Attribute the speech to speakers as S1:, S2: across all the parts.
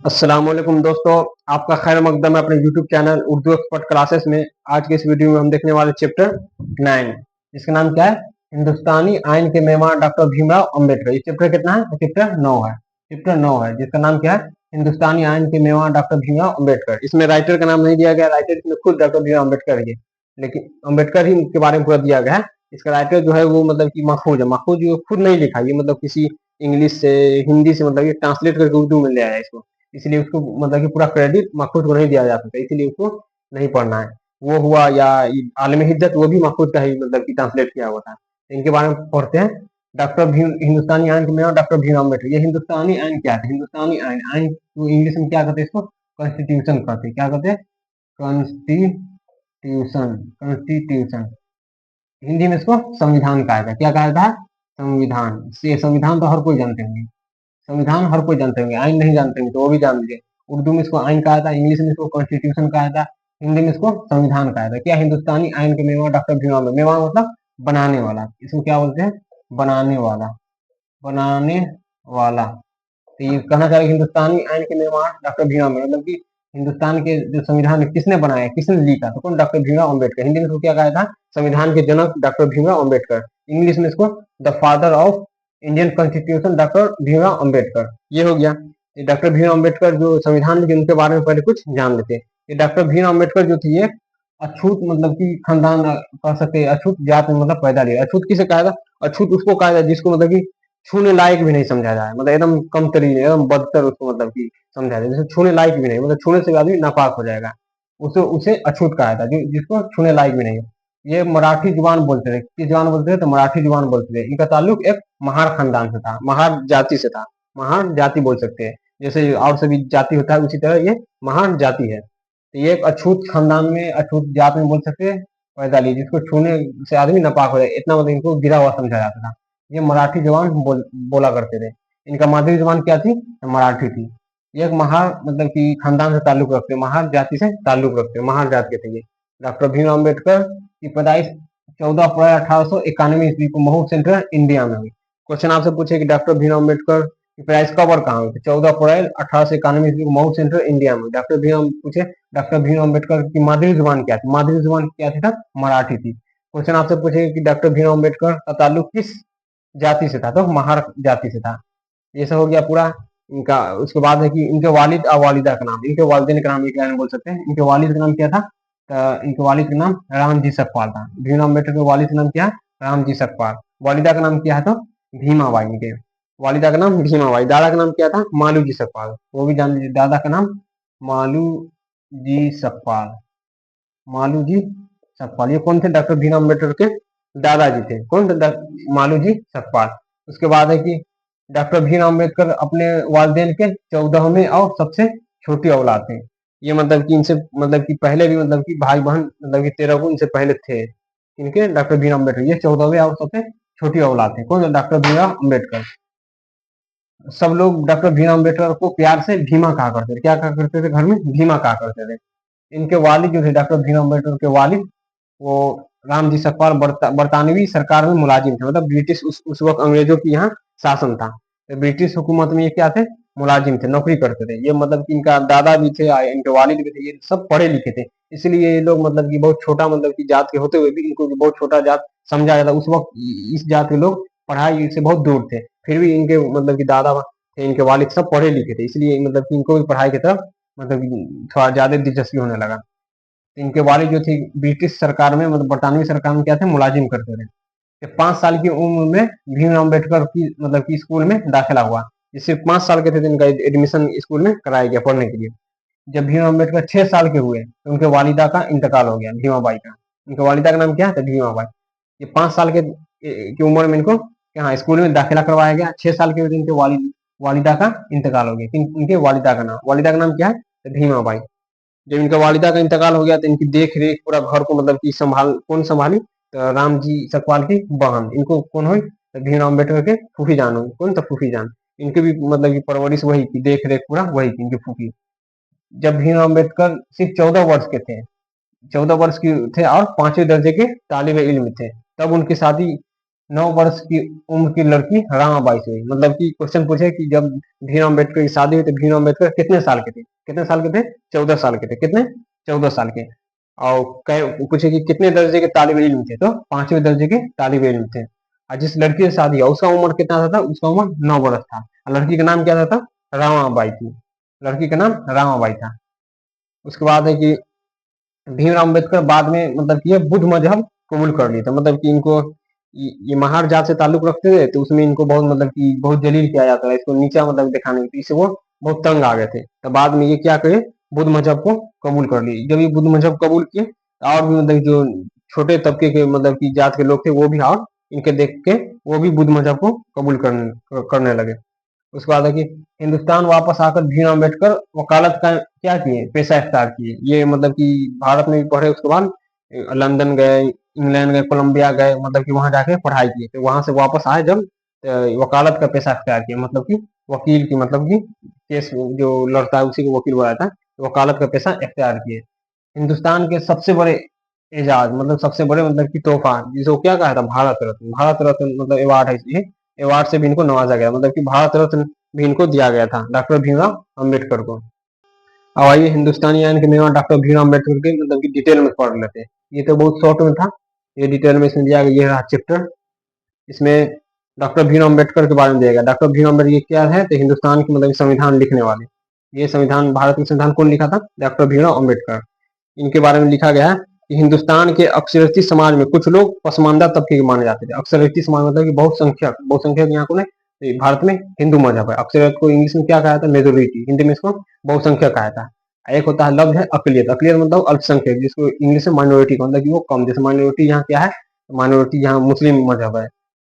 S1: अस्सलाम वालेकुम दोस्तों, आपका खैर मकदम है अपने YouTube channel Urdu expert classes में। आज के इस वीडियो में हम देखने वाले चैप्टर 9 जिसका नाम क्या है, हिंदुस्तानी आइन के मेहमान डॉक्टर भीमराव अंबेडकर। ये चैप्टर कितना है? चैप्टर 9 है। चैप्टर 9 है जिसका नाम क्या है, हिंदुस्तानी आइन के मेहमान डॉक्टर भीमराव अंबेडकर। इसमें राइटर का नाम नहीं दिया गया, राइटर इसमें खुद डॉक्टर भीमराव अंबेडकर है, लेकिन अंबेडकर ही के बारे में पूरा दिया गया है। इसका राइटर जो है वो मतलब कि महफूज है, महफूज जो खुद नहीं लिखा, ये मतलब किसी इंग्लिश से हिंदी से मतलब ये ट्रांसलेट करके उर्दू में ले आया है इसको, इसलिए उसको मतलब कि पूरा क्रेडिट महफूज को नहीं दिया जा सकता, इसीलिए उसको नहीं पढ़ना है। वो हुआ या आलम हिद्दत, वो भी महफूज का ही मतलब कि ट्रांसलेट किया हुआ था। इनके बारे में पढ़ते हैं। डॉक्टर भीम, हिंदुस्तानी आइन में डॉक्टर भीम अम्बेडकर। ये हिंदुस्तानी आइन क्या है? हिंदुस्तानी आइन, आइन तो इंग्लिश में क्या कहते हैं इसको? कॉन्स्टिट्यूशन कहते हैं। क्या कहते हैं? Constitution, constitution. हिंदी में इसको संविधान कहा था। क्या कहा था? संविधान। से संविधान तो हर कोई जानते होंगे, संविधान हर कोई जानते होंगे, आइन नहीं जानते होंगे तो वो भी जान लीजिए। उर्दू में इसको आइन कहा था, इंग्लिश में इसको कॉन्स्टिट्यूशन कहा था, हिंदी में इसको संविधान कहा था। क्या? हिंदुस्तानी आइन के मेवा डॉक्टर भीमराव अम्बेडकर। मेवा मतलब बनाने वाला, इसको क्या बोलते हैं? बनाने वाला, बनाने वाला। तो ये कहना चाह रहे हिंदुस्तानी आइन के निर्माण डॉक्टर भीमराव अम्बेडकर, मतलब कि हिंदुस्तान के जो संविधान है किसने बनाया, किसने लिखा, तो कौन? डॉक्टर भीमराव अम्बेडकर। हिंदी में इसको क्या कहा था? संविधान के जनक डॉक्टर भीमराव अम्बेडकर। इंग्लिश में इसको the father of Indian constitution doctor Bhimrao Ambedkar. ये हो गया। ये डॉक्टर भीमराव अम्बेडकर जो संविधान लिखे उनके बारे में पहले कुछ जान लेते हैं। ये डॉक्टर भीमराव अम्बेडकर जो थे ये अछूत मतलब कि खानदान कह सकते हैं, अछूत जात में मतलब पैदा लिया। अछूत किसे कहा था? अछूत उसको कहा था जिसको मतलब कि छूने लायक भी नहीं समझा जाए, मतलब एकदम कम तरीके, एकदम बदतर उसको मतलब कि समझा जाए, जैसे छूने लायक भी नहीं, मतलब छूने से भी आदमी नापाक हो जाएगा, उसे उसे अछूत कहा था, जिसको छूने लायक भी नहीं हो। ये मराठी जुबान बोलते थे। किस जुबान बोलते थे? तो मराठी जुबान बोलते थे। इनका ताल्लुक एक महार खानदान से था, महार जाति से था। महार जाति बोल सकते हैं, जैसे और सभी जाति होता है उसी तरह ये महार जाति है। तो ये एक अछूत खानदान में, अछूत जात में बोल सकते हैं पैदा ली, जिसको छूने से आदमी नापाक हो जाए, इतना मतलब इनको गिरा हुआ समझा जाता था। ये मराठी जबान बोला करते थे। इनका मादरी जबान क्या थी? मराठी थी। ये एक महार मतलब कि खानदान से ताल्लुक रखते, महार जाति से ताल्लुक रखते, महार जाति के थे ये। डॉक्टर भीमराव अम्बेडकर की पैदाइश 14 अप्रैल 1891 ईस्वी को महू सेंट्रल इंडिया में हुई। क्वेश्चन आपसे पूछे कि डॉक्टर भीमराव अम्बेडकर की पैदाइश कब और कहाँ हुई? 14 अप्रैल 1891 ईस्वी को महू सेंट्रल इंडिया में। डॉक्टर भीमराव पूछे डॉक्टर भीमराव अम्बेडकर की मादरी जुबान क्या थी? मादरी जुबान क्या थी? तब मराठी थी। क्वेश्चन आपसे पूछे कि डॉक्टर भीमराव अम्बेडकर का ताल्लुक किस जाति से था? तो महार जाति से था। ये सब हो गया पूरा इनका। उसके बाद है कि इनके वालिद और वालिदा का नाम, इनके वालिदैन का नाम एक लाइन बोल सकते हैं। इनके वालिद का नाम क्या था? तो इनके वालिद का नाम रामजी सकपाल था। भीमराव अम्बेडकर के वालिद का नाम क्या है? रामजी सकपाल। वालिदा का नाम क्या है? तो भीमाबाई। इनके वालिदा का नाम भीमाबाई। दादा का नाम क्या था? मालू जी सकपाल, वो भी जान लीजिए। दादा का नाम मालू जी सकपाल, मालू जी सकपाल। ये कौन थे? डॉक्टर भीमराव अम्बेडकर के दादाजी थे। कौन थे? मालू जी सकपाल। उसके बाद है कि डॉक्टर भीमराव अम्बेडकर अपने वालिदैन के 14वें और सबसे छोटी औलाद थे। ये मतलब कि इनसे मतलब कि पहले भी मतलब कि भाई बहन मतलब कि 13 को इनसे पहले थे इनके डॉक्टर भीमराव अम्बेडकर। ये 14वें और सबसे छोटी औलाद थे। कौन? डॉक्टर भीमराव अम्बेडकर। सब लोग डॉक्टर भीमराव अम्बेडकर को प्यार से भीमा कहा करते थे। क्या कहा करते थे? घर में भीमा कहा करते थे। इनके वालिद जो थे डॉक्टर भीमराव अम्बेडकर के वालिद, वो रामजी सकपाल बरतानवी सरकार में मुलाजिम थे, मतलब ब्रिटिश उस वक्त अंग्रेजों की यहाँ शासन था, तो ब्रिटिश हुकूमत में ये क्या थे? मुलाजिम थे, नौकरी करते थे। ये मतलब कि इनका दादा भी थे, इनके वालिद भी थे, ये सब पढ़े लिखे थे। इसलिए ये लोग मतलब कि बहुत छोटा मतलब कि जात के होते हुए भी इनको बहुत छोटा जात समझा जाता। उस वक्त इस जात के लोग पढ़ाई से बहुत दूर थे, फिर भी इनके मतलब कि दादा थे, इनके वालिद सब पढ़े लिखे थे, इसलिए मतलब कि इनको भी पढ़ाई की तरफ मतलब कि थोड़ा ज्यादा दिलचस्पी होने लगा। इनके वालिद जो थी ब्रिटिश सरकार में मतलब बरतानवी सरकार में क्या थे? मुलाजिम करते थे। कि 5 साल की उम्र में भीमराव अम्बेडकर की मतलब कि स्कूल में दाखिला हुआ। ये सिर्फ 5 साल के थे तो इनका एडमिशन स्कूल में कराया गया पढ़ने के लिए। जब भीमराव अम्बेडकर 6 साल के हुए तो उनके वालिदा का इंतकाल हो गया, भीमाबाई का। उनके वालिदा का नाम क्या था? भीमाबाई। ये 5 साल के की उम्र में इनको यहाँ स्कूल में दाखिला करवाया गया। 6 साल के इनके वालिदा का इंतकाल हो गया। इनके वालिदा का नाम क्या है? तो भीमाबाई। जब इनका वालिदा का इंतकाल हो गया तो इनकी देख रेख पूरा घर को मतलब कि कौन संभाली? तो राम जी सकपाल की बहन। इनको कौन हुई? तो भीमराव अम्बेडकर के फूफी जान हुई। कौन? तो फूफी जान। इनकी भी मतलब की परवरिश वही की, देख रेख पूरा वही की इनकी फूफी। जब भीमराव अम्बेडकर सिर्फ 14 वर्ष के थे, 14 वर्ष की थे और 5वें दर्जे के तालिब इल्म थे, तब उनकी शादी 9 वर्ष की उम्र की लड़की रामाबाई से हुई। मतलब कि क्वेश्चन पूछे कि जब भीम अम्बेडकर की शादी हुई तो भीम अम्बेडकर कितने साल के थे? कितने साल के थे? 14 साल के थे। कितने? 14 साल के। और पूछे कि कितने दर्जे के तालिब इल्म थे? तो 5वें दर्जे के तालिब इल्म थे। और जिस लड़की से शादी हुआ उसका उम्र कितना था? उसका उम्र 9 वर्ष था। और लड़की का नाम क्या था? रामाबाई थी। लड़की का नाम रामाबाई था। उसके बाद है कि भीमराव अम्बेडकर बाद में मतलब कि ये बुद्ध मजहब कबूल कर लिया था। मतलब कि इनको ये महार जात से ताल्लुक रखते थे, तो उसमें इनको बहुत मतलब कि बहुत जलील किया जाता है, इसको नीचा मतलब दिखाने के, इससे वो बहुत तंग आ गए थे। तो बाद में ये क्या करे, बुद्ध मजहब को कबूल कर लिए। जब ये बुद्ध मजहब कबूल किए तो और भी मतलब जो छोटे तबके के मतलब की जात के लोग थे वो भी और इनके देख के वो भी बुद्ध मजहब को कबूल करने लगे। उसके बाद है कि हिंदुस्तान वापस आकर भीम अम्बेडकर वकालत का क्या किए, पेशा इख्तियार किए। ये मतलब कि भारत में भी पढ़े, उसके बाद लंदन गए, इंग्लैंड गए, कोलंबिया गए, मतलब कि वहां जाके पढ़ाई की। तो वहां से वापस आए जब वकालत का पेशा इख्तियार किया, मतलब कि वकील की, मतलब कि केस जो लड़ता है उसी को वकील बनाया था। तो वकालत का पेशा इख्तियार किए। हिंदुस्तान के सबसे बड़े एजाज, मतलब सबसे बड़े मतलब की तोहफा, जिसको क्या कहा था, भारत रत्न। भारत रत्न मतलब अवार्ड है, ये अवार्ड से भी इनको नवाजा गया, मतलब कि भारत रत्न भी इनको दिया गया था डॉक्टर भीमराव अम्बेडकर को। अब आइए हिंदुस्तानी आयन के निर्माण डॉक्टर भीमराव अम्बेडकर के मतलब कि डिटेल में पढ़ लेते हैं। ये तो बहुत शॉर्ट में था, ये डिटेल में इसमें दिया गया। ये रहा चैप्टर, इसमें डॉक्टर भीमराव अम्बेडकर के बारे में दिया गया। डॉक्टर भीमराव अम्बेडकर ये क्या है, तो हिंदुस्तान के मतलब संविधान लिखने वाले। ये संविधान, भारत का संविधान कौन लिखा था? डॉक्टर भीमराव अम्बेडकर। इनके बारे में लिखा गया है कि हिंदुस्तान के अक्षरार्थी समाज में कुछ लोग पसमानदा तबके के माने जाते थे। अक्षरार्थी समाज मतलब कि बहुसंख्यक, बहुसंख्यक यहाँ को नहीं, तो भारत में हिंदू मजहब है। अक्षरार्थ को इंग्लिश में क्या कहा था? मेजोरिटी। हिंदी में इसको बहुसंख्यक कहा था। एक होता है लफ्ज है अकलियत। अकलियत मतलब अल्पसंख्यक, जिसको इंग्लिश में माइनॉरिटी मतलब कि वो कम। जैसे माइनॉरिटी यहाँ क्या है? माइनॉरिटी यहाँ मुस्लिम मजहब है,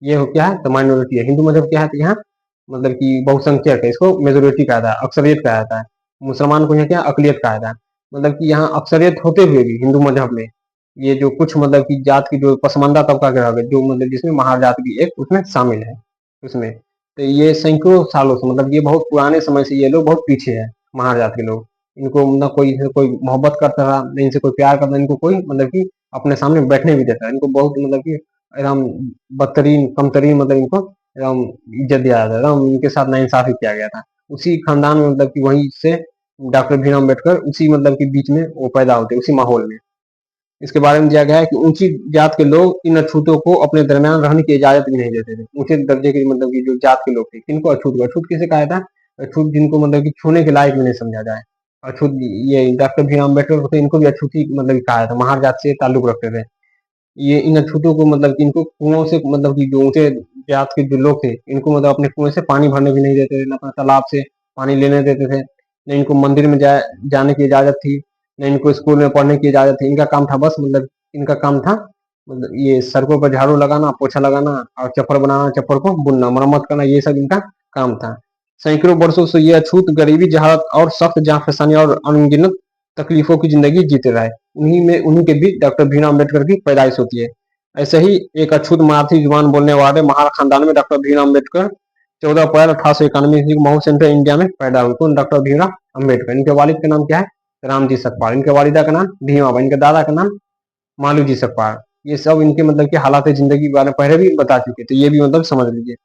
S1: ये हो क्या है? तो माइनॉरिटी है। हिंदू मजहब क्या है? तो यहाँ मतलब कि बहुसंख्यक है, इसको मेजोरिटी कहा था, अक्सरियत कहा था। मुसलमान को यहाँ क्या? अकलियत कहा था। मतलब कि यहाँ अक्सरियत होते हुए भी हिंदू मजहब में ये जो कुछ मतलब की जात की जो पसमानदा तबका के रह गए, जो मतलब जिसमें महार जात भी एक उसमें शामिल है उसमें। तो ये सैकड़ों सालों से, मतलब ये बहुत पुराने समय से ये लोग बहुत पीछे है, महार जात के लोग। इनको न कोई मोहब्बत करता रहा, न इनसे कोई प्यार करता, इनको कोई मतलब कि अपने सामने बैठने भी देता है। इनको बहुत मतलब कि एकदम बदतरीन कमतरीन मतलब इनको एकदम इज्जत दिया जाता है, एकदम इनके साथ नाइंसाफी किया गया था। उसी खानदान में मतलब कि वहीं से डॉक्टर भीमराव अम्बेडकर उसी मतलब के बीच में वो पैदा होते, उसी माहौल में। इसके बारे में दिया गया है कि ऊंची जात के लोग इन अछूतों को अपने दरमियान रहने की इजाजत भी नहीं देते थे। ऊंचे दर्जे के मतलब की जो जात के लोग थे, किनको अछूत को, अछूत किसे कहा था? अछूत जिनको मतलब कि छूने के लायक भी नहीं समझा जाए, अछूत। ये डॉक्टर भीमराव अम्बेडकर को तो इनको भी अछूती मतलब कहा था, महार जात से ताल्लुक रखते थे। ये इन अछूतों को मतलब कि इनको कुओं से, मतलब कि जो ऊंचे जात के जो लोग थे, इनको मतलब अपने कुएं से पानी भरने भी नहीं देते थे, न अपने तालाब से पानी लेने देते थे, न इनको मंदिर में जाने की इजाजत थी, न इनको स्कूल में पढ़ने की इजाजत थी। इनका काम था बस, मतलब इनका काम था मतलब ये सड़कों पर झाड़ू लगाना, पोछा लगाना, और चप्पल बनाना, चप्पल को बुनना, मरम्मत करना, ये सब इनका काम था। सैकड़ों वर्षों से ये अछूत गरीबी, जहालत और सख्त जांफसानी और अनगिनत तकलीफों की जिंदगी जीते रहे। उन्हीं के बीच डॉक्टर भीमराव अम्बेडकर की पैदाइश होती है। ऐसे ही एक अछूत मराठी जुबान बोलने वाले महार खानदान में डॉक्टर भीमराव अम्बेडकर 14 अप्रैल 1891 ईस्वी को मऊ सेंट्रल इंडिया में पैदा हुए। कौन? डॉक्टर भीमराव अम्बेडकर। इनके वालिद का नाम क्या है? रामजी सकपाल। इनके वालिदा का नाम भीमाबाई। इनके दादा का नाम मालूजी सकपाल। ये सब इनके मतलब कि हालात जिंदगी के बारे में पहले भी बता चुके थे, ये भी मतलब समझ लीजिए।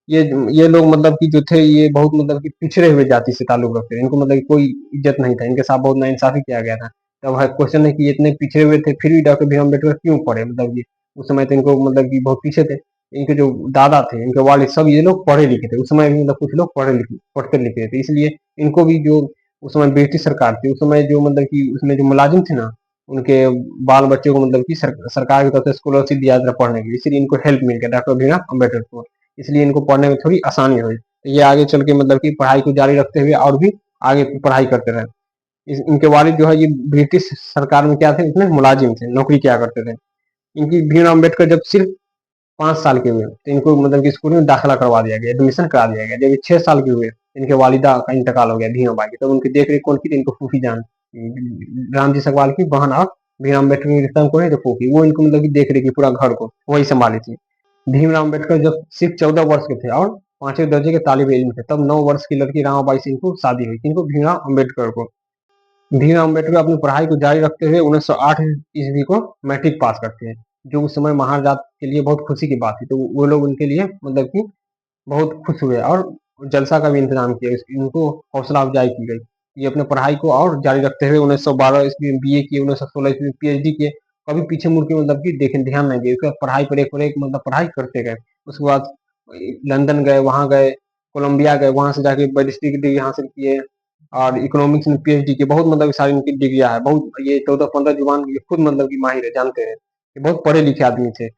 S1: ये ये लोग मतलब कि जो थे ये बहुत मतलब कि पिछड़े हुए जाति से ताल्लुक रखते थे, इनको मतलब कि कोई इज्जत नहीं था, इनके साथ बहुत नाइंसाफी किया गया था। तब है क्वेश्चन है कि ये इतने पिछड़े हुए थे फिर भी डॉक्टर भीम अम्बेडकर क्यों पढ़े? मतलब कि उस समय तो इनको मतलब कि बहुत पीछे थे। इनके जो दादा थे, इनके वालिद, सब ये लोग पढ़े लिखे थे। उस समय भी मतलब कुछ लोग पढ़ते लिखे थे, इसलिए इनको भी जो उस समय ब्रिटिश सरकार थी, उस समय जो मतलब कि उसमें जो मुलाजिम थे ना, उनके बाल बच्चे को मतलब कि सरकार की तरफ से स्कॉलरशिप दिया जाता पढ़ने के लिए, इसलिए इनको हेल्प मिल गया डॉक्टर भीमराव अम्बेडकर को। इसलिए इनको पढ़ने में थोड़ी आसानी हुई। ये आगे चल के मतलब कि पढ़ाई को जारी रखते हुए और भी आगे पढ़ाई करते रहे। इनके वालिद जो है ये ब्रिटिश सरकार में क्या थे, इसमें मुलाजिम थे, नौकरी किया करते थे। इनकी भीमराव अम्बेडकर जब सिर्फ 5 साल के हुए तो इनको मतलब कि स्कूल में दाखिला करवा दिया गया, एडमिशन करा दिया गया। जब ये 6 साल के हुए इनके वालिदा का इंतकाल हो गया, भीमाबाई की। तब उनकी देख रेख कौन की थी? इनको फूफी जान, रामजी सकवाल की बहन, और भीमराव अम्बेडकर की रिश्ता में कौन है? तो फूफी, वो इनको मतलब कि देख रेख की पूरा घर को वही संभाली थी। भीमराव अम्बेडकर जब सिर्फ 14 वर्ष के थे और 5वें दर्जे के तालिब इल्म थे, तब 9 वर्ष की लड़की रामाबाई से इनको शादी हुई। इनको भीमराव अम्बेडकर को। भीमराव अम्बेडकर अपनी पढ़ाई को जारी रखते हुए 1908 ईस्वी को मैट्रिक पास करते हैं। जो उस समय महार जात के लिए बहुत खुशी की बात थी। तो वो लोग उनके लिए मतलब कि बहुत खुश हुए और जलसा का भी इंतजाम किया, इनको हौसला अफजाई की गई। ये अपने पढ़ाई को और जारी रखते हुए 1912 ईस्वी में बीए किए, 1916 ईस्वी में पीएचडी किए, कभी पीछे मुड़ के मतलब कि देखे ध्यान नहीं दिए, उसके बाद पढ़ाई पर एक पर एक मतलब पढ़ाई करते गए। उसके बाद लंदन गए, वहां गए, कोलंबिया गए, वहां से जाके बैरिस्ट्री की डिग्री हासिल किए और इकोनॉमिक्स में पीएचडी की। बहुत मतलब सारी इनकी डिग्रियां है, बहुत ये 14-15 जुबान ये खुद मतलब की माहिर है, जानते हैं, ये बहुत पढ़े लिखे आदमी थे।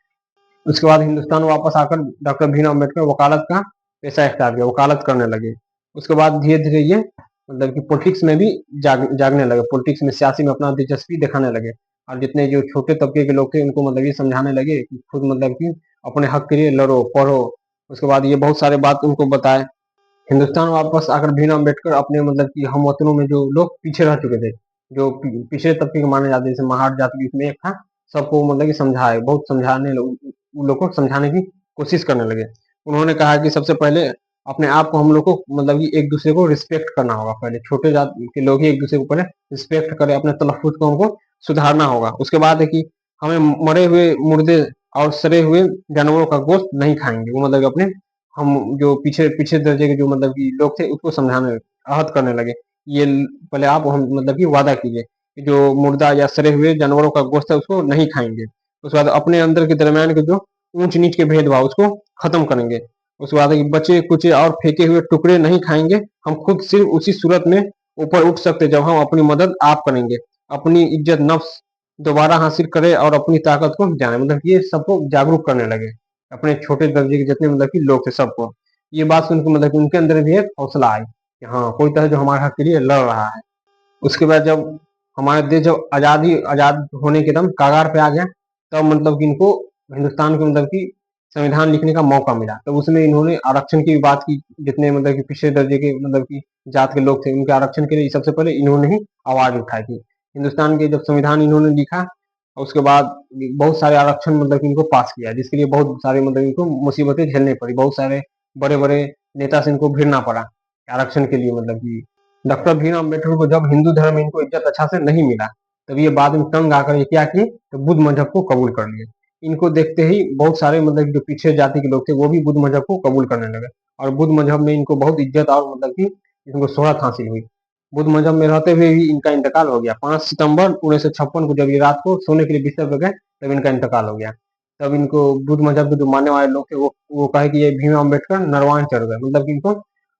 S1: उसके बाद हिंदुस्तान वापस आकर डॉक्टर भीमराव अम्बेडकर वकालत का पेशा इख्तियार किया, वकालत करने लगे। उसके बाद धीरे धीरे ये मतलब कि पॉलिटिक्स में भी जागने लगे, पॉलिटिक्स में सियासी में अपना दिलचस्पी दिखाने लगे। और जितने जो छोटे तबके के लोग थे उनको मतलब ये समझाने लगे कि खुद मतलब कि अपने हक के लिए लड़ो, पढ़ो। उसके बाद ये बहुत सारे बात उनको बताए। हिंदुस्तान वापस आकर भीमराव अम्बेडकर अपने मतलब कि हम वतनों में जो लोग पीछे रह चुके थे, जो पिछड़े तबके के माने जाते, जैसे महार जाति इसमें एक था, सबको मतलब कि समझाए, बहुत समझाने उन लोग को समझाने की कोशिश करने लगे। उन्होंने कहा कि सबसे पहले अपने आप को हम लोग को मतलब कि एक दूसरे को रिस्पेक्ट करना होगा, पहले छोटे जात के लोग ही एक दूसरे को पहले रिस्पेक्ट करें, अपने तलफ़ुज़ को हमको सुधारना होगा। उसके बाद है कि हमें मरे हुए मुर्दे और सड़े हुए जानवरों का गोश्त नहीं खाएंगे। वो मतलब कि अपने हम जो पीछे पीछे दर्जे के जो मतलब कि लोग थे उसको समझाने आहत करने लगे। ये पहले आप हम मतलब कि वादा कीजिए कि जो मुर्दा या सड़े हुए जानवरों का गोश्त है उसको नहीं खाएंगे। उसके बाद अपने अंदर के दरमियान के जो ऊंच नीच के भेदभाव उसको खत्म करेंगे। उसके बाद बचे कुचे और फेंके हुए टुकड़े नहीं खाएंगे। हम खुद सिर्फ उसी सूरत में ऊपर उठ सकते जब हम अपनी मदद आप करेंगे, अपनी इज्जत नफ्स दोबारा हासिल करें और अपनी ताकत को जाने, मतलब ये सबको जागरूक करने लगे, अपने छोटे दर्जे के जितने मतलब कि लोग थे सबको। ये बात सुनकर मतलब कि उनके अंदर भी एक हौसला आई कि हाँ कोई तो है जो हमारे हक के लिए लड़ रहा है। उसके बाद जब हमारे देश जब आजाद होने के दम कागार पे आ गया, तब मतलब कि इनको हिंदुस्तान के मतलब कि संविधान लिखने का मौका मिला। तब उसमें इन्होंने आरक्षण की बात की, जितने मतलब कि पिछड़े दर्जे के मतलब कि जात के लोग थे उनके आरक्षण के लिए सबसे पहले इन्होंने ही आवाज उठाई थी। हिंदुस्तान के जब संविधान इन्होंने लिखा और उसके बाद बहुत सारे आरक्षण मतलब कि इनको पास किया, जिसके लिए बहुत सारे मतलब इनको मुसीबतें झेलनी पड़ी, बहुत सारे बड़े बड़े नेता से इनको भिड़ना पड़ा आरक्षण के लिए। मतलब कि डॉक्टर भीमराव अम्बेडकर को जब हिंदू धर्म में इनको इज्जत अच्छा से नहीं मिला, तब ये बाद में तंग आकर ये क्या किए, तो बुद्ध मजहब को कबूल कर लिए। इनको देखते ही बहुत सारे मतलब जो पीछे जाति के लोग थे वो भी बुद्ध मजहब को कबूल करने लगे और बुद्ध मजहब में इनको बहुत इज्जत और मतलब कि इनको शोहरत हासिल हुई। बुद्ध मजहब में रहते हुए भी इनका इंतकाल हो गया। 5 सितंबर 1956 को जब ये रात को सोने के लिए बिस्तर पर गए तब इनका इंतकाल हो गया। तब इनको बुद्ध मजहब के जो मानने वाले लोग थे वो कहे कि ये भीमराव अम्बेडकर नरवान चढ़ गए, मतलब कि इनको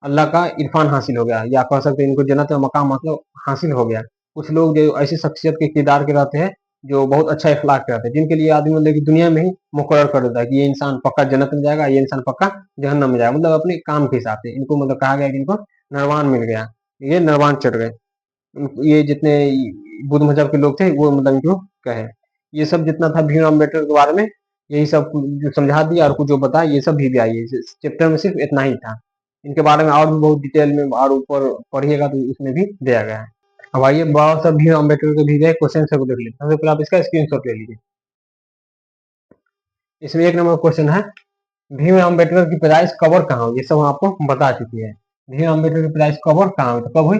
S1: अल्लाह का इरफान हासिल हो गया, या कह सकते हैं इनको जन्नत में मकाम मतलब हासिल हो गया। कुछ लोग जो ऐसी शख्सियत के किरदार के रहते हैं जो बहुत अच्छा इखलाक के रहते हैं, जिनके लिए आदमी मतलब कि दुनिया में ही मुकर्रर कर देता है कि ये इंसान पक्का जन्नत में जाएगा, ये इंसान पक्का जहन्नम में जाएगा, मतलब अपने काम के हिसाब से इनको मतलब कहा गया कि इनको नरवान मिल गया, ये नरवान चढ़ गए। ये जितने बुद्ध मजहब के लोग थे वो मतलब इनको कहे। ये सब जितना था भीमराव अम्बेडकर के बारे में, यही सब जो समझा दिया और कुछ जो बताया ये सब भी आई है। इस चैप्टर में सिर्फ इतना ही था। इनके बारे में और भी बहुत डिटेल में और ऊपर पढ़िएगा तो उसमें भी दिया गया है। अब आइए बाबा साहब भीमराव अम्बेडकर के भी गए क्वेश्चन को देख लीजिए। सबसे पहले आप इसका स्क्रीनशॉट ले लीजिए। इसमें 1 नंबर क्वेश्चन है, भीमराव अम्बेडकर की पैदाइश कब और कहाँ हुई? ये सब हम आपको बता चुके हैं। भीमराव अम्बेडकर की पैदाइश कब और कहाँ हुई, तो कब हुई?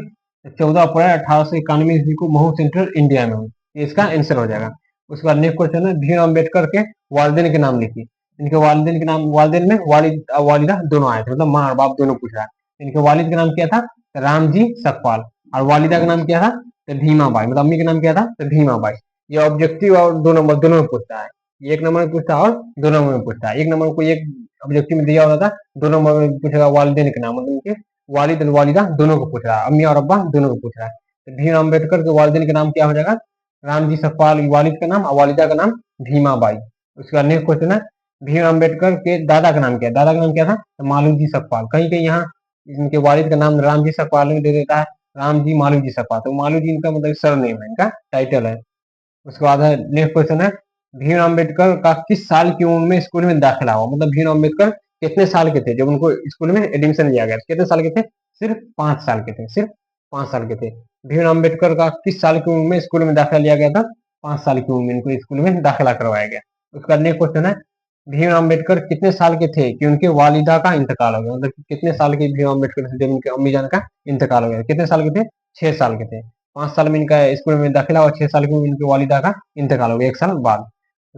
S1: 14 अप्रैल 1891 ईस्वी को महू सेंट्रल इंडिया में हुई। ये इसका आंसर हो जाएगा। उसके बाद नेक्स्ट क्वेश्चन है, भीमराव अम्बेडकर के वालिदैन के नाम लिखिए। इनके वालिदैन के नाम, वालिदैन में वालिद और वालिदा दोनों आए थे, मतलब माँ और बाप दोनों पूछ रहा है। इनके वालिद का नाम क्या था? तो रामजी सकपाल। और वालिदा का नाम क्या था? तो भीमा बाई। मतलब अम्मी का नाम क्या था? तो भीमा बाई। ये ऑब्जेक्टिव और 2 नंबर दोनों में पूछता है। ये 1 नंबर में पूछता है और 2 नंबर में पूछता है। 1 नंबर को एक ऑब्जेक्टिव में दिया होता था, 2 नंबर में पूछेगा वालिदैन के नाम, मतलब उनके वालिद और वालिदा दोनों को पूछ रहा है, अम्मी और अब्बा दोनों को पूछ रहा है। तो भीम अम्बेडकर के वालिदैन के नाम क्या हो जाएगा? रामजी सकपाल वालिद का नाम, और वालिदा का नाम भीमा बाई। उसके बाद नेक्स्ट क्वेश्चन है, भीम अम्बेडकर के दादा का नाम क्या है? दादा का नाम क्या था? तो मालूजी सकपाल। कहीं कहीं यहाँ इनके वालिद का नाम रामजी सकपाल में दे देता है, रामजी मालूजी सकपाल, तो मालूजी इनका मतलब सर नेम है, इनका टाइटल है। उसके बाद है नेक्स्ट क्वेश्चन है, भीम अम्बेडकर का किस साल की उम्र में स्कूल में दाखिला हुआ? मतलब भीम अम्बेडकर कितने साल के थे जब उनको स्कूल में एडमिशन लिया गया? कितने साल के थे? सिर्फ 5 साल के थे, सिर्फ 5 साल के थे। भीम अम्बेडकर का किस साल की उम्र में स्कूल में दाखिला लिया गया था? 5 साल की उम्र में इनको स्कूल में दाखिला करवाया गया। उसका नेक्स्ट क्वेश्चन है, भीम अम्बेडकर कितने साल के थे कि उनके वालिदा का इंतकाल हो गया? मतलब कितने साल के भीम अम्बेडकर थे जब उनके अम्मी जान का इंतकाल हो गया? कितने साल के थे? 6 साल के थे। 5 साल में इनका स्कूल में दाखिला और 6 साल की उम्र में इनकी वालिदा का इंतकाल हो गया, 1 साल बाद।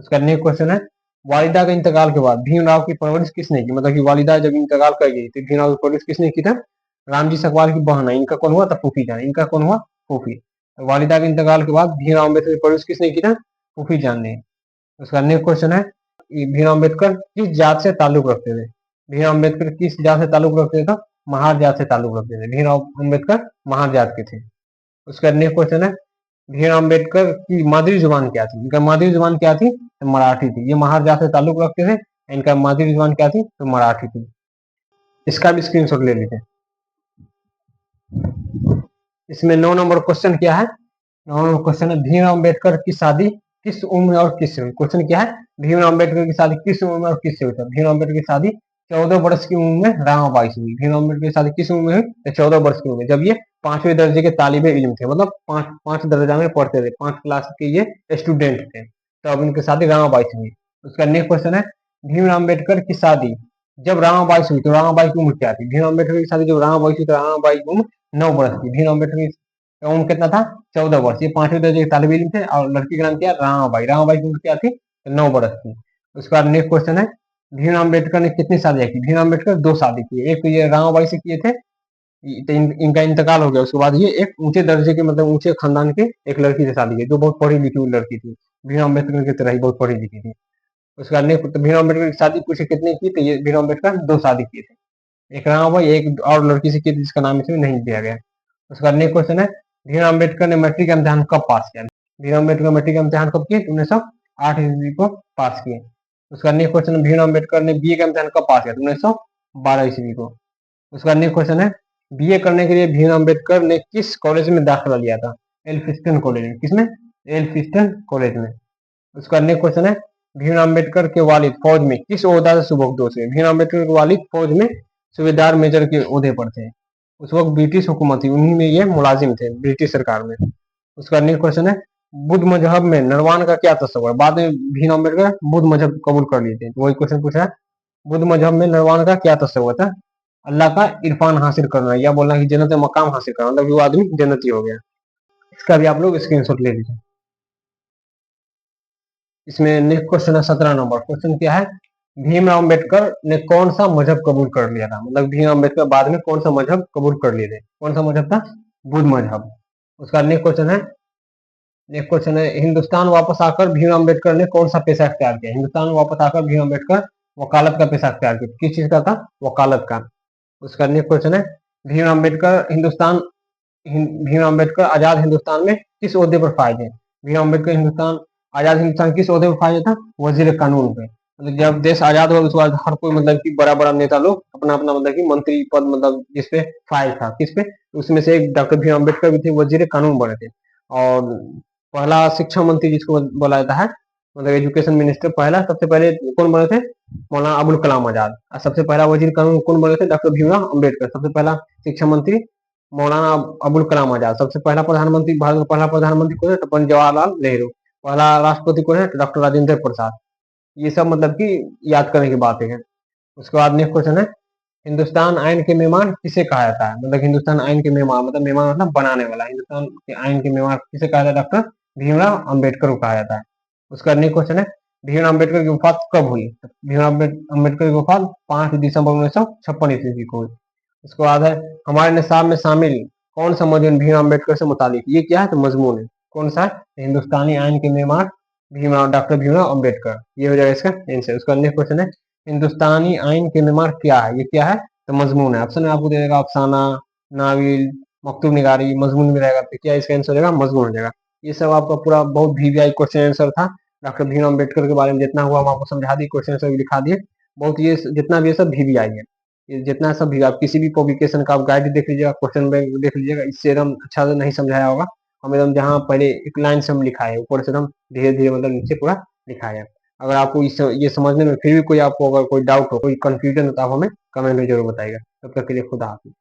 S1: उसका नेक्स्ट क्वेश्चन है, वालिदा के इंतकाल के बाद भीमराव की परवरिश किसने की? मतलब कि वालिदा जब इंतकाल कर गई तो भीमराव की परवरिश किसने की था? रामजी सकवाल की बहन है, इनका कौन हुआ था? फूफी जान। इनका कौन हुआ? फूफी। तो वालिदा के इंतकाल के बाद भीमराव अम्बेडकर की परवरिश किसने की था? फूफी जान ने। उसका नेक्स्ट क्वेश्चन है, भीमराव अम्बेडकर किस जात से ताल्लुक रखते थे? भीमराव अम्बेडकर किस जात से ताल्लुक रखते थे? महार जात से ताल्लुक रखते थे। भीमराव अम्बेडकर महार जात के थे। उसका नेक्स्ट क्वेश्चन है, भीमराव अम्बेडकर की मादरी जुबान क्या थी? इनका मादरी जुबान क्या थी? तो मराठी थी। ये महार जात से ताल्लुक रखते थे, इनका मादरी जुबान क्या थी? तो मराठी थी। इसका भी स्क्रीनशॉट ले लीजिए। इसमें 9 नंबर क्वेश्चन क्या है? 9 नंबर क्वेश्चन है, भीमराव अम्बेडकर की शादी किस उम्र और किससे हुई? क्वेश्चन क्या है? भीमराव अम्बेडकर की शादी किस उम्र और किससे हुई? भीमराव अम्बेडकर की शादी 14 वर्ष की उम्र में रामाबाई से हुई। भीमराव अम्बेडकर की शादी किस उम्र में हुई? तो 14 वर्ष की उम्र में, जब ये 5वें दर्जे के तालिबे इल्म थे, मतलब पांच दर्जा में पढ़ते थे, 5 क्लास के ये स्टूडेंट थे, तो अब इनकी शादी रामाबाई से हुई। उसका नेक्स्ट क्वेश्चन है, भीमराव अम्बेडकर की शादी जब रामाबाई से हुई तो रामाबाई की उम्र क्या थी? भीमराव अम्बेडकर की शादी जब रामाबाई से हुई तो रामाबाई की उम्र 9 वर्ष की। भीमराव अम्बेडकर की उम्र कितना था? 14 वर्ष। ये 5वें दर्जे के तालिबे इल्म थे और लड़की का नाम क्या? रामाबाई। रामाबाई की उम्र क्या थी? 9 वर्ष की। उसके बाद नेक्स्ट क्वेश्चन है, भीमराव अम्बेडकर ने कितनी शादियां की? भीमराव अम्बेडकर 2 शादी की। एक तो ये रामाबाई से किए थे, तो इनका इंतकाल हो गया। उसके बाद ये एक ऊंचे दर्जे के, मतलब ऊंचे खानदान के एक लड़की से शादी की, जो बहुत पढ़ी लिखी हुई लड़की थी। भीमराव अम्बेडकर की तरह ही बहुत पढ़ी लिखी थी। उसके बाद नेक्स्ट, तो भीमराव अम्बेडकर की शादी पूछे कितने की? तो ये भीमराव अम्बेडकर 2 शादी किए थे। एक रामाबाई, एक और लड़की से की थी जिसका नाम इसमें नहीं दिया गया। उसके बाद नेक्स्ट क्वेश्चन है, भीमराव अम्बेडकर ने मैट्रिक का इम्तिहान कब पास किया? भीमराव अम्बेडकर मैट्रिक का इम्तिहान कब किए? 1908 ईस्वी को पास किए। उसका नेक्स्ट क्वेश्चन है, भीमराव अम्बेडकर ने बीए का इम्तिहान कब पास किया? 1912 ईस्वी को। उसका नेक्स्ट क्वेश्चन है, बीए करने के लिए भीमराव अम्बेडकर ने किस कॉलेज में दाखिला लिया था? एल्फिस्टन कॉलेज में। किसमें? एल्फिस्टन कॉलेज में। उसका नेक्स्ट क्वेश्चन है, भीमराव अम्बेडकर के वालिद फौज में किस ओहदा से सुबकदोश हुए? भीमराव अम्बेडकर के वालिद फौज में सूबेदार मेजर के ओहदे पर थे। उस वक्त ब्रिटिश हुकूमत थी, उन्हीं में ये मुलाजिम थे, ब्रिटिश सरकार में। उसका नेक्स्ट क्वेश्चन है, बुद्ध मजहब में निर्वाण का क्या तस्वर? बाद में भीमराव अम्बेडकर बुद्ध मजहब कबूल कर लिए थे, तो वही क्वेश्चन पूछा है, बुद्ध मजहब में निर्वाण का क्या तस्वर था? अल्लाह का इरफान हासिल करना, या बोलना कि जन्नत मकाम हासिल करना, मतलब वो आदमी जन्नती हो गया। इसका भी आप लोग स्क्रीनशॉट ले लीजिए। इसमें नेक्स्ट क्वेश्चन है 17 नंबर क्वेश्चन क्या है, भीमराव अम्बेडकर ने कौन सा मजहब कबूल कर लिया था? मतलब भीमराव अम्बेडकर बाद में कौन सा मजहब कबूल कर लिए थे? कौन सा मजहब था? बुद्ध मजहब। उसका नेक्स्ट क्वेश्चन है, हिंदुस्तान वापस आकर भीमराव अम्बेडकर ने कौन सा पेशा अख्तियार किया? हिंदुस्तान वापस आकर भीमराव अम्बेडकर वकालत का पेशा अख्तियार किया। किस चीज का था? वकालत का। उसका नेक्स्ट क्वेश्चन है, भीमराव अम्बेडकर भीमराव अम्बेडकर आजाद हिंदुस्तान में किस ओहदे पर फायज है? भीमराव अम्बेडकर आजाद हिंदुस्तान किस ओहदे पर फायज था? वजीर कानून पे। मतलब जब देश आजाद हुआ उसके बाद हर कोई, मतलब कि बड़ा बड़ा नेता लोग अपना अपना, मतलब कि मंत्री पद, मतलब जिसपे फायज था, किस पे? उसमें से एक डॉक्टर भीमराव अम्बेडकर भी थे, वजीर कानून बने थे। और पहला शिक्षा मंत्री जिसको बोला जाता है, मतलब एजुकेशन मिनिस्टर, पहला सबसे पहले कौन बने थे? मौलाना अबुल कलाम आजाद। और सबसे पहला वजीर कानून कौन बने थे? डॉक्टर भीमराव अम्बेडकर। सबसे पहला शिक्षा मंत्री मौलाना अबुल कलाम आजाद। सबसे पहला प्रधानमंत्री, भारत का पहला प्रधानमंत्री कौन है? तो पंडित जवाहरलाल नेहरू। पहला राष्ट्रपति कौन है? तो डॉक्टर राजेंद्र प्रसाद। ये सब मतलब कि याद करने की बातें हैं। उसके बाद नेक्स्ट क्वेश्चन है, हिंदुस्तान आइन के मेहमान किसे कहा जाता है? मतलब हिंदुस्तान आइन के मेहमान, मतलब मेहमान मतलब बनाने वाला, हिंदुस्तान के आइन के मेहमान किसे कहा जाता है? डॉक्टर भीमराव अम्बेडकर को कहा जाता है। उसका नेक्स्ट क्वेश्चन है, भीमराव अम्बेडकर की वफात कब हुई? तो भीमराव अम्बेडकर की वफात 5 दिसंबर 1956 ईस्वी को हुई। उसके बाद है, हमारे निसाब में शामिल कौन सा मजमून भीमराव अम्बेडकर से मुतालिक? ये क्या है? तो मजमून है। कौन सा? हिंदुस्तानी आइन के मेहमान भीमराव, डॉक्टर भीमराव अम्बेडकर। ये हो जाएगा इसका आंसर। उसका नेक्स्ट क्वेश्चन है, हिंदुस्तानी आइन के मेहमान क्या है? ये क्या है? तो मजमून है। ऑप्शन में आपको दे देगा अफसाना, नाविल, मकतूब निगारी, मजमून में रहेगा, तो क्या इसका आंसर हो जाएगा? मजमून हो जाएगा। ये सब आपका पूरा बहुत वीवीआई क्वेश्चन आंसर था। डॉक्टर भीमराव अम्बेडकर के बारे में जितना हुआ हम आपको समझा दिए, क्वेश्चन आंसर भी दिखा दिए। बहुत ये जितना भी है सब वीवीआई है। ये जितना सब भी, आप किसी भी पब्लिकेशन का आप गाइड देख लीजिएगा, क्वेश्चन बैंक देख लीजिएगा, इससे एकदम अच्छा से नहीं समझाया होगा। हम एकदम जहाँ पहले एक लाइन से हम लिखा है, ऊपर से एकदम धीरे धीरे, मतलब नीचे पूरा लिखा है। अगर आपको ये समझने में फिर भी कोई, आपको अगर कोई डाउट हो, कोई कंफ्यूजन हो, तो आप हमें कमेंट में जरूर बताइएगा। तब तक के लिए खुदा हाफिज।